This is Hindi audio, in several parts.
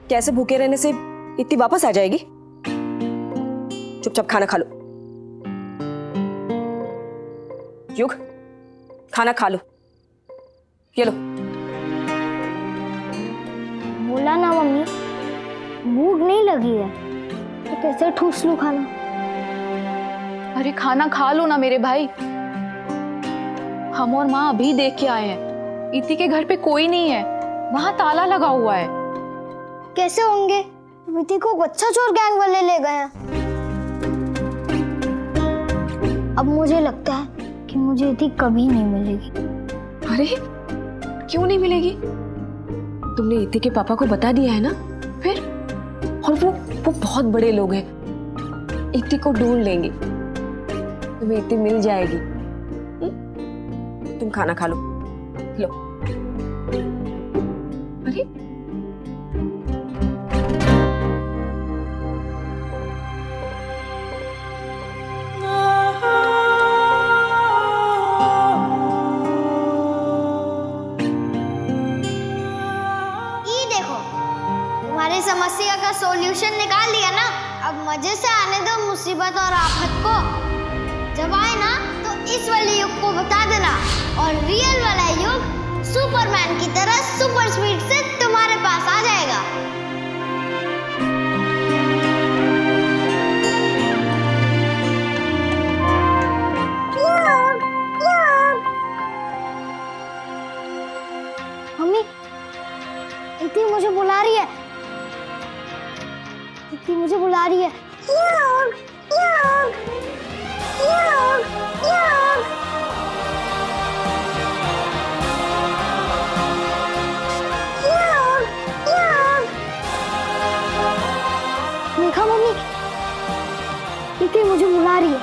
कैसे भूखे रहने से इतनी वापस आ जाएगी? चुपचाप खाना खा लो। युग, खाना खा लो। ये लो। बोला ना मम्मी, भूख नहीं लगी है तो कैसे ठूस लूं खाना? अरे खाना खा लो ना मेरे भाई। हम और माँ अभी देख के आए हैं, इति के घर पे कोई नहीं है, वहां ताला लगा हुआ है। कैसे होंगे? इति को बच्चा चोर गैंग वाले ले गए हैं। अब मुझे लगता है कि मुझे इति कभी नहीं मिलेगी। अरे क्यों नहीं मिलेगी? तुमने इति के पापा को बता दिया है ना? फिर और वो बहुत बड़े लोग हैं, इति को ढूंढ लेंगे, तुम्हें इति मिल जाएगी। तुम खाना खा लो। लो। अरे ये देखो, तुम्हारी समस्या का सॉल्यूशन निकाल लिया ना। अब मजे से आने दो मुसीबत और आफत को। जब आए ना तो इस वाले युग को बता देना, और रियल वाला युग सुपरमैन की तरह सुपर स्पीड से तुम्हारे पास आ जाएगा। मम्मी, इति मुझे बुला रही है। इति मुझे बुला रही है। देखा मम्मी, इति मुझे बुला रही है।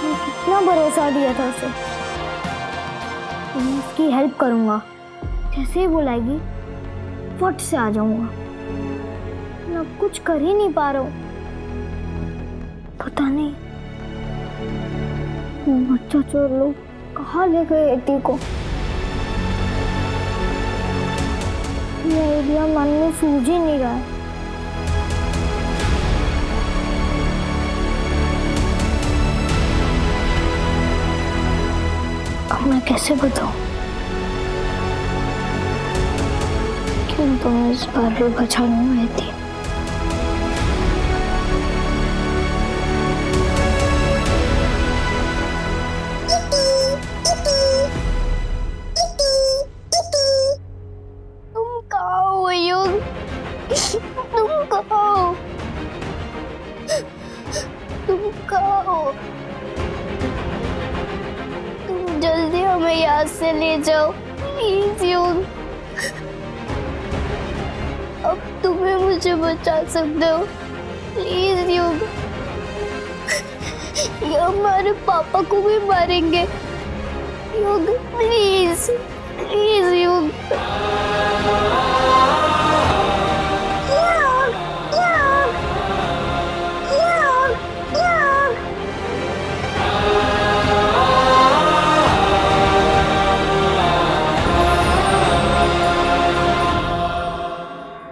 मैं कितना भरोसा दिया था उसे। मैं उसकी हेल्प करूंगा। जैसे ही बुलाएगी फट से आ जाऊंगा। मैं अब कुछ कर ही नहीं पा रहा हूँ। पता नहीं वो बच्चा चोर लोग कहाँ ले गए इति को। ये आइडिया मन में सूझ ही नहीं रहा है। अब मैं कैसे बताऊं कि मैं तुम्हें इस बार भी बचा लूंगा इति। तुम कहाँ हो युग? तुम कहाँ हो? तुम कहाँ हो? तुम जल्दी हमें यहाँ से ले जाओ प्लीज युग। अब तुम्हें मुझे बचा सकते हो प्लीज युग। ये हमारे पापा को भी मारेंगे युग। प्लीज प्लीज युग।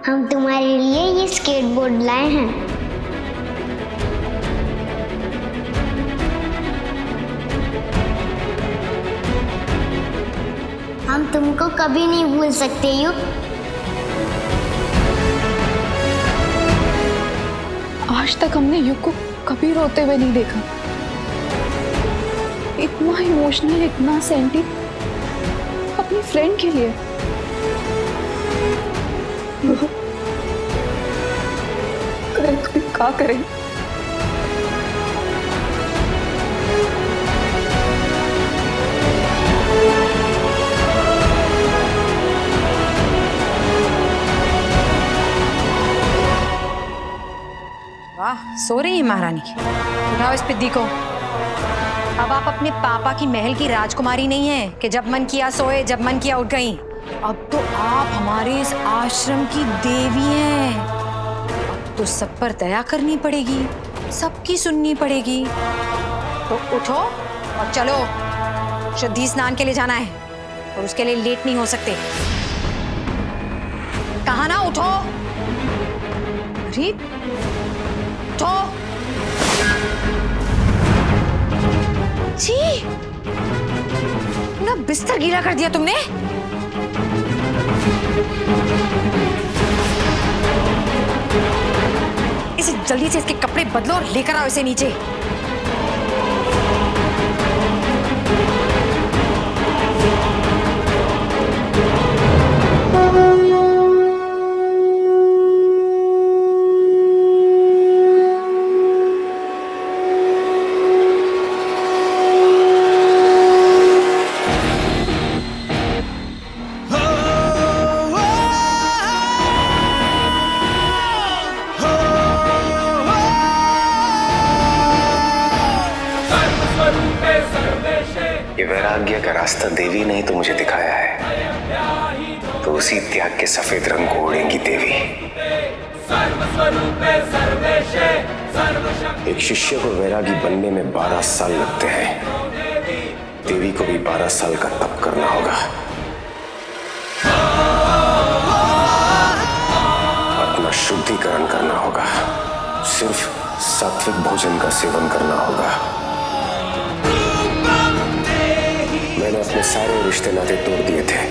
हम तुम्हारे लिए ये स्केटबोर्ड लाए हैं। हम तुमको कभी नहीं भूल सकते युग। आज तक हमने युग को कभी रोते हुए नहीं देखा। इतना इमोशनल, इतना सेंटी अपनी फ्रेंड के लिए। क्या करें? वाह, सो रही है महारानी। उठाओ इस पिद्दी को। अब आप अपने पापा की महल की राजकुमारी नहीं है कि जब मन किया सोए, जब मन किया उठ गई। अब तो आप हमारे इस आश्रम की देवी हैं। अब तो सब पर दया करनी पड़ेगी, सबकी सुननी पड़ेगी। तो उठो और चलो, शुद्धि स्नान के लिए जाना है और उसके लिए लेट नहीं हो सकते। कहा ना, उठो। अरे तो जी, ना बिस्तर गीला कर दिया तुमने। इसे जल्दी से इसके कपड़े बदलो और लेकर आओ इसे नीचे। ये वैराग्य का रास्ता देवी ने ही तो मुझे दिखाया है, तो उसी त्याग के सफेद रंग को ओढ़ेंगी देवी। एक शिष्य को वैरागी बनने में 12 साल लगते हैं, देवी को भी 12 साल का तप करना होगा। अपना शुद्धिकरण करना होगा, सिर्फ सात्विक भोजन का सेवन करना होगा। मैंने अपने सारे रिश्ते नाते तोड़ दिए थे,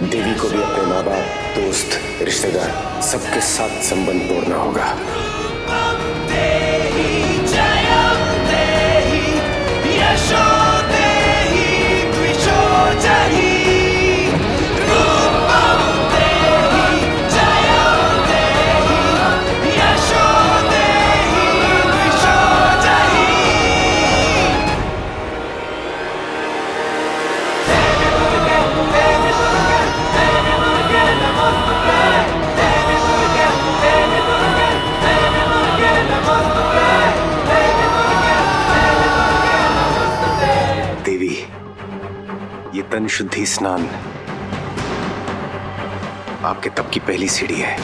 देवी को भी अपने माँ बाप, दोस्त, रिश्तेदार सबके साथ संबंध तोड़ना होगा। ये तन शुद्धि स्नान आपके तप की पहली सीढ़ी है,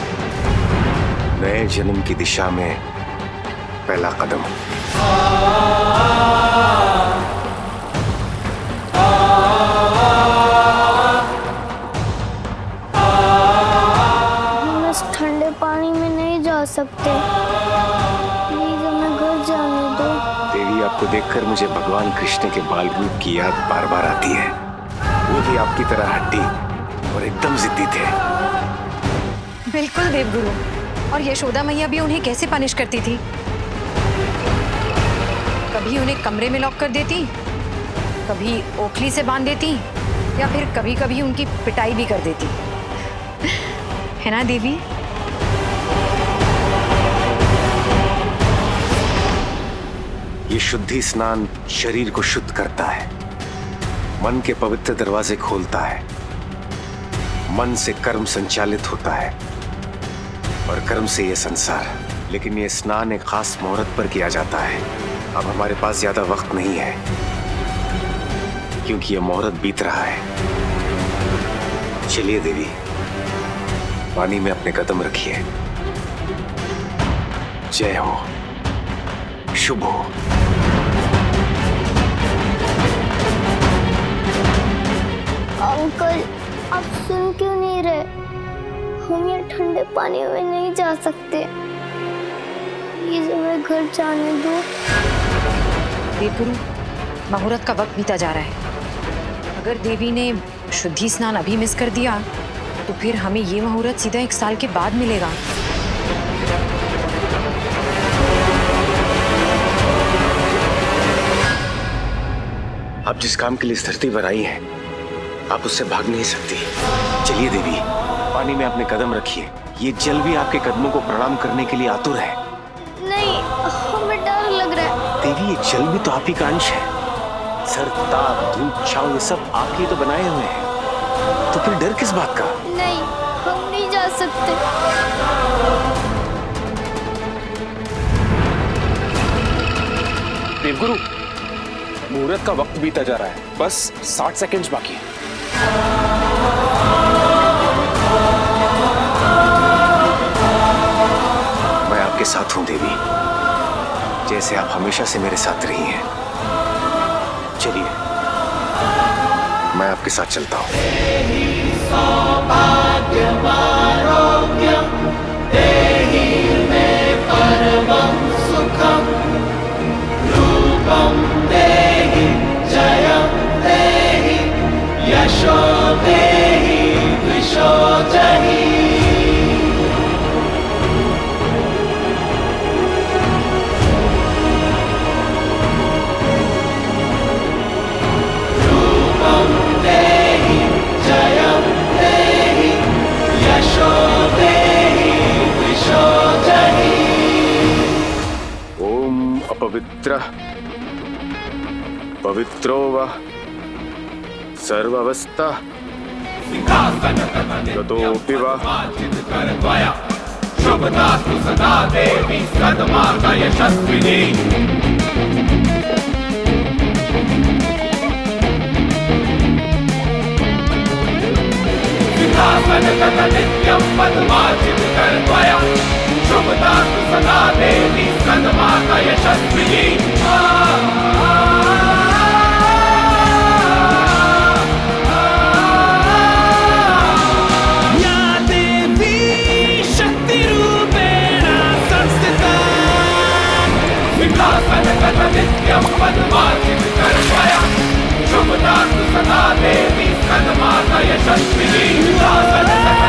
नए जन्म की दिशा में पहला कदम। हम इस ठंडे पानी में नहीं जा सकते, प्लीज हमें घर जाने दो। देवी, आपको देखकर मुझे भगवान कृष्ण के बाल रूप की याद बार बार आती है। वो भी आपकी तरह हट्टी और एकदम जिद्दी थे। बिल्कुल देवगुरु, और यशोदा मैया भी उन्हें कैसे पनिश करती थी। कभी उन्हें कमरे में लॉक कर देती, कभी ओखली से बांध देती, या फिर कभी कभी उनकी पिटाई भी कर देती, है ना देवी? ये शुद्धि स्नान शरीर को शुद्ध करता है, मन के पवित्र दरवाजे खोलता है, मन से कर्म संचालित होता है और कर्म से ये संसार। लेकिन ये स्नान एक खास मुहूर्त पर किया जाता है। अब हमारे पास ज्यादा वक्त नहीं है, क्योंकि ये मुहूर्त बीत रहा है। चलिए देवी, पानी में अपने कदम रखिए। जय हो, शुभ हो। अंकल, आप सुन क्यों नहीं रहे? हम ये ठंडे पानी में नहीं जा सकते, प्लीज हमें घर जाने दो। देवगुरु, मुहूर्त का वक्त बीता जा रहा है। अगर देवी ने शुद्धि स्नान अभी मिस कर दिया तो फिर हमें ये मुहूर्त सीधा 1 साल के बाद मिलेगा। आप जिस काम के लिए इस धरती पर आई हैं, आप उससे भाग नहीं सकती। चलिए देवी, पानी में अपने कदम रखिए। ये जल भी आपके कदमों को प्रणाम करने के लिए आतुर है। नहीं, हमें डर लग रहा है। देवी, ये जल भी तो आप ही का अंश है। सर, ताप, धूप, छांव, ये सब आपके ही तो बनाए हुए हैं, तो फिर डर किस बात का? नहीं, हम नहीं जा सकते। देवगुरु, मुहूर्त का वक्त बीता जा रहा है, बस 60 सेकंड्स बाकी है। मैं आपके साथ हूं देवी, जैसे आप हमेशा से मेरे साथ रही हैं। चलिए, मैं आपके साथ चलता हूं। सौभाग्यम आरोग्यम देहि मे पवित्र पवित्रो व सर्वावस्था ततोऽपि वा शुभदास्तु सदा देवी सद्मार्ग यशस्विनी सिंहासन तत नित्यं पद्मार्जित कर्त्वया शुभदास्तु सदा देवी सद्मार्ग यशस्विनी नित्यं पद्मार्जित कर्त्वया शुभदास्तु सदा देवी सद्मार्ग यशस्विनी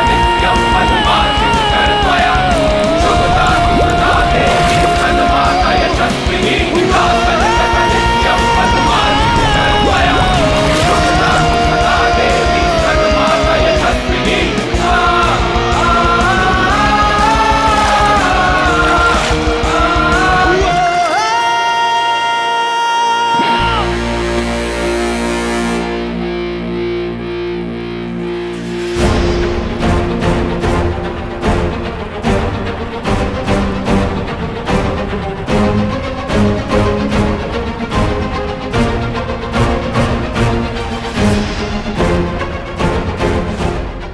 नित्यं पद्मार्जित कर्त्वया शुभदास्तु सदा देवी सद्मार्ग यशस्विनी नित्यं पद्मार्जित कर्त्वया शुभदास्तु सदा देवी सद्मार्ग यशस्विनी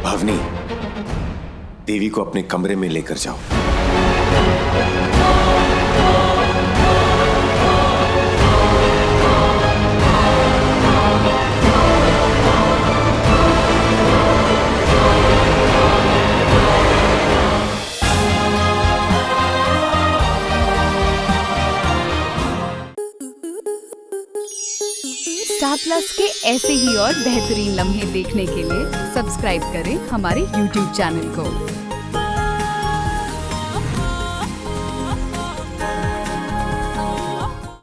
भवनी, देवी को अपने कमरे में लेकर जाओ। स्टार प्लस के ऐसे ही और बेहतरीन लम्हे देखने के लिए सब्सक्राइब करें हमारे YouTube चैनल को।